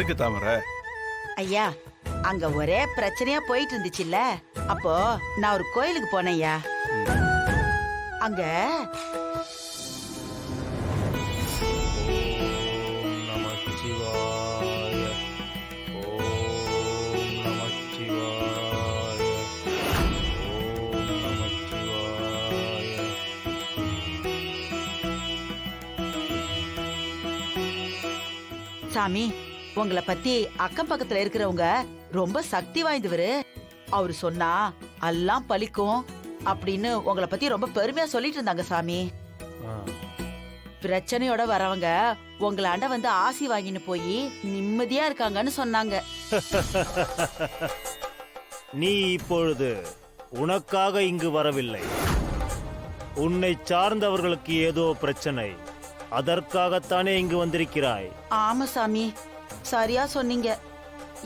எதுக்கு தாமரை? ஐயா, அங்க ஒரே பிரச்சனையா போயிட்டு இருந்துச்சுல்ல, அப்போ நான் ஒரு கோயிலுக்கு போனேன்யா. அங்க சாமி, உங்களை பத்தி அக்கம் பக்கத்துல இருக்கிறவங்க ரொம்ப சக்தி வாய்ந்தவரு, அவரு சொன்னா எல்லாம் பலிக்கும் அப்படின்னு உங்களை பத்தி ரொம்ப பெருமையா சொல்லிட்டு இருந்தாங்க சாமி. பிரச்சனையோட வரவங்க உங்களாண்ட வந்து ஆசி வாங்கின்னு போய் நிம்மதியா இருக்காங்கன்னு சொன்னாங்க. நீ இப்பொழுது உனக்காக இங்கு வரவில்லை, உன்னை சார்ந்தவர்களுக்கு ஏதோ பிரச்சனை, அதற்காகத்தானே இங்கு வந்திருக்கிறாய். ஆமா சாமி, சரியா சொன்னீங்க.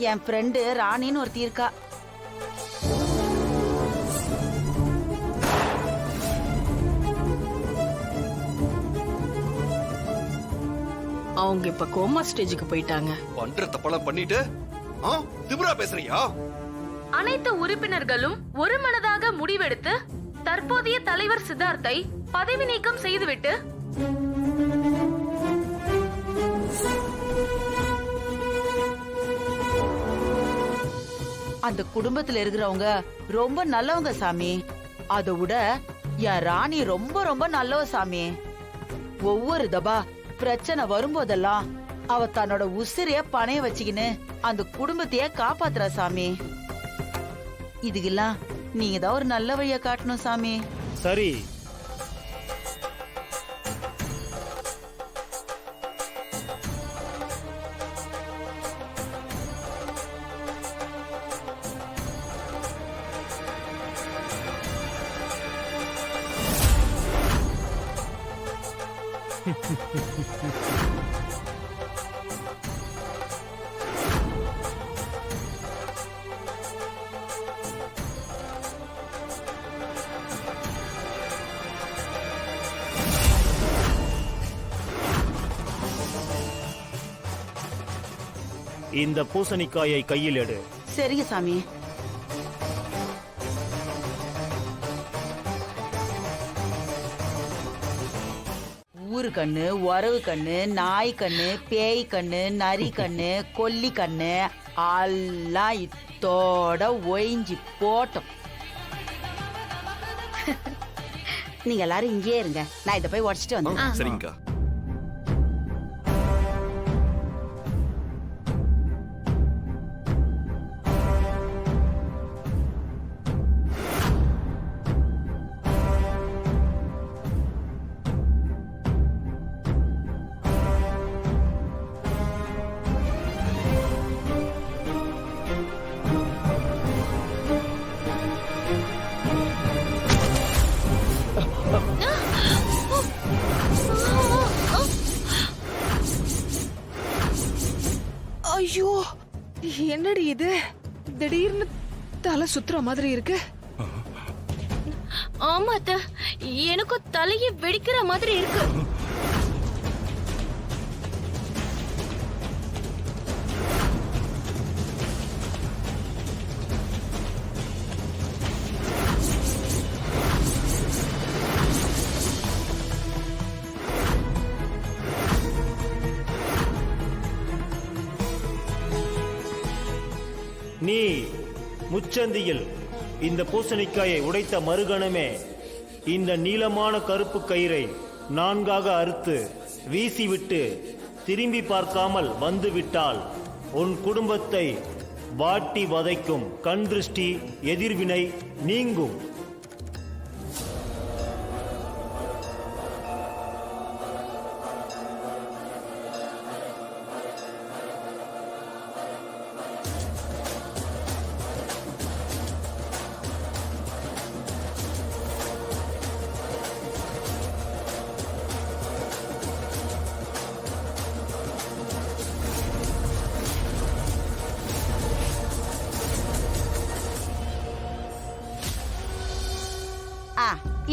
என் ஃப்ரெண்டு ராணின்னு ஒருத்தி இருக்கா. அவங்க இப்ப கோமா ஸ்டேஜுக்கு போயிட்டாங்க. பண்ற தப்பெல்லாம் பண்ணிட்டு திமிரா பேசுறியா? அனைத்து உறுப்பினர்களும் ஒருமனதாக முடிவெடுத்து தற்போதைய தலைவர் சித்தார்த்தை பதவி நீக்கம் செய்துவிட்டு அந்த குடும்பத்துல இருக்கிறவங்க ரொம்ப நல்லவங்க சாமி. அதை விட என் ராணி ரொம்ப ரொம்ப நல்லவ சாமி. ஒவ்வொரு தபா பிரச்சனை வரும்போதெல்லாம் அவ தன்னோட உசிரிய பணைய வச்சுக்கின்னு அந்த குடும்பத்தையே காப்பாத்துறா சாமி. இதுக்கெல்லாம் நீங்க தான் ஒரு நல்ல வழிய காட்டணும் சாமி. சரி, இந்த பூசணிக்காயை கையில் எடு. சரிங்க சாமி. ஊரு கண்ணு, உறவு கண்ணு, நாய் கண்ணு, பேய் கண்ணு, நரி கண்ணு, கொல்லி கண்ணு எல்லாம் இத்தோட ஒழிஞ்சி போட்டோம். நீங்க எல்லாரும் இங்கே இருங்க, நான் இதை போய் உடச்சிட்டு வந்தேன். சரிங்கக்கா. ஐயோ, என்னடி இது? திடீர்னு தலை சுத்துற மாதிரி இருக்கு. ஆமா அத்தை, எனக்கும் தலையை வெடிக்கிற மாதிரி இருக்கு. நீ முச்சந்தியில் இந்த பூசணிக்காயை உடைத்த மறுகணமே இந்த நீளமான கருப்பு கயிறை 4ஆக அறுத்து வீசிவிட்டு திரும்பி பார்க்காமல் வந்துவிட்டால் உன் குடும்பத்தை வாட்டி வதைக்கும் கண்திருஷ்டி எதிர்வினை நீங்கும்.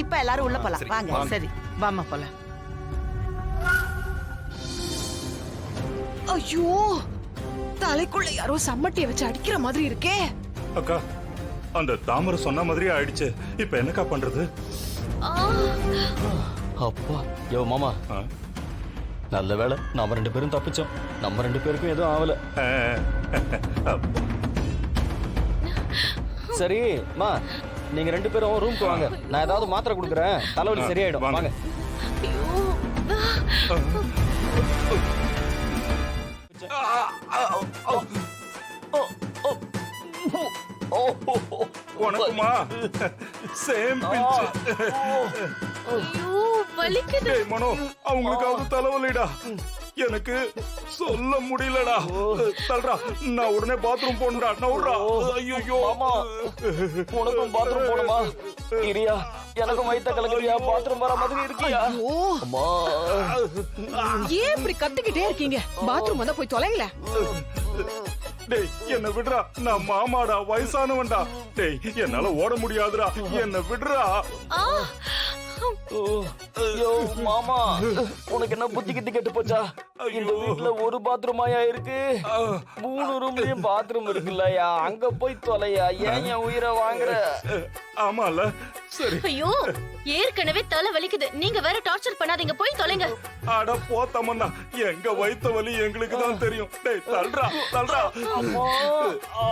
இப்ப எல்லாரும் உள்ள போலாம் வாங்க. சரி, வாமா போலாம். ஐயோ, தலைக்குள்ள யாரோ சம்மட்டிய வச்சு அடிக்கிற மாதிரி இருக்கே. அக்கா அந்த தாமரை சொன்ன மாதிரியே ஆயிடுச்சு. இப்ப என்னக்கா பண்றது? அப்பா யோ மாமா, ஆ? நல்ல வேளை நாம 2 பேரும் தப்பிச்சோம். நம்ம 2 பேருக்கும் எதுவும் ஆகல. சரி மா, நீங்க 2 பேரும் ரூம்க்கு வாங்க. நான் ஏதாவது மாத்திரை கொடுக்குறேன், தலைவலி சரியாயிடும். வாங்க. வாங்க. உனக்குமா சேம் பிஞ்ச். ஐயோ வலிக்குது. டேய் மனோ, அவங்களுக்காவது தலைவலிடா. எனக்கு சொல்ல முடியலடா. தல்றா, நான் உடனே பாத்ரூம் போனடா. நவுறா. ஐயோ மாமா, உனக்கும் பாத்ரூம் போணுமா? இரியா, எனக்கும் வயித்த கலக்குறியா? பாத்ரூம் வர மாதிரி இருக்கியா? ஓ, அம்மா, ஏன் இப்படி கத்திக்கிட்டே இருக்கீங்க? பாத்ரூம் வந்தா போய் தொலைங்களேன். டேய் என்ன விடுறா, நான் மாமாடா, வயசானவன்டா. டேய் என்னால ஓட முடியாதுடா, என்ன விடுறா. ஓ, ஐயோ மாமா, உனக்கு என்ன புத்தி கித்தி கெட்டு போச்சா? இந்த வீட்ல ஒரு பாத்ரூமாயா இருக்கு? 3 ரூம்லயும் பாத்ரூம் இருக்குல்லயா? அங்க போய் தொலையா. ஏன் என் உயிரை வாங்குற? ஆமால, சரி. ஐயோ ஏற்கனவே தலை வலிக்குது, நீங்க வேற டார்ச்சர் பண்ணாதீங்க, போய் தொலைங்க. அட போ தமன்னா, எங்க வயித்த வலி எங்களுக்கு தான் தெரியும். டேய் தல்றா, தல்றா. அம்மா, ஆ,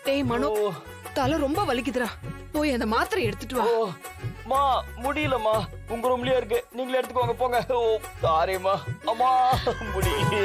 டேய் மனோ, தலை ரொம்ப வலிக்குதுடா. போய் அந்த மாத்திரை எடுத்துட்டு வா. ஓ, மா முடியலம்மா. உங்க ரூம்லயே இருக்கு, நீங்களே எடுத்துக்கோங்க போங்க. ஓ சாரிம்மா. அம்மா முடியல.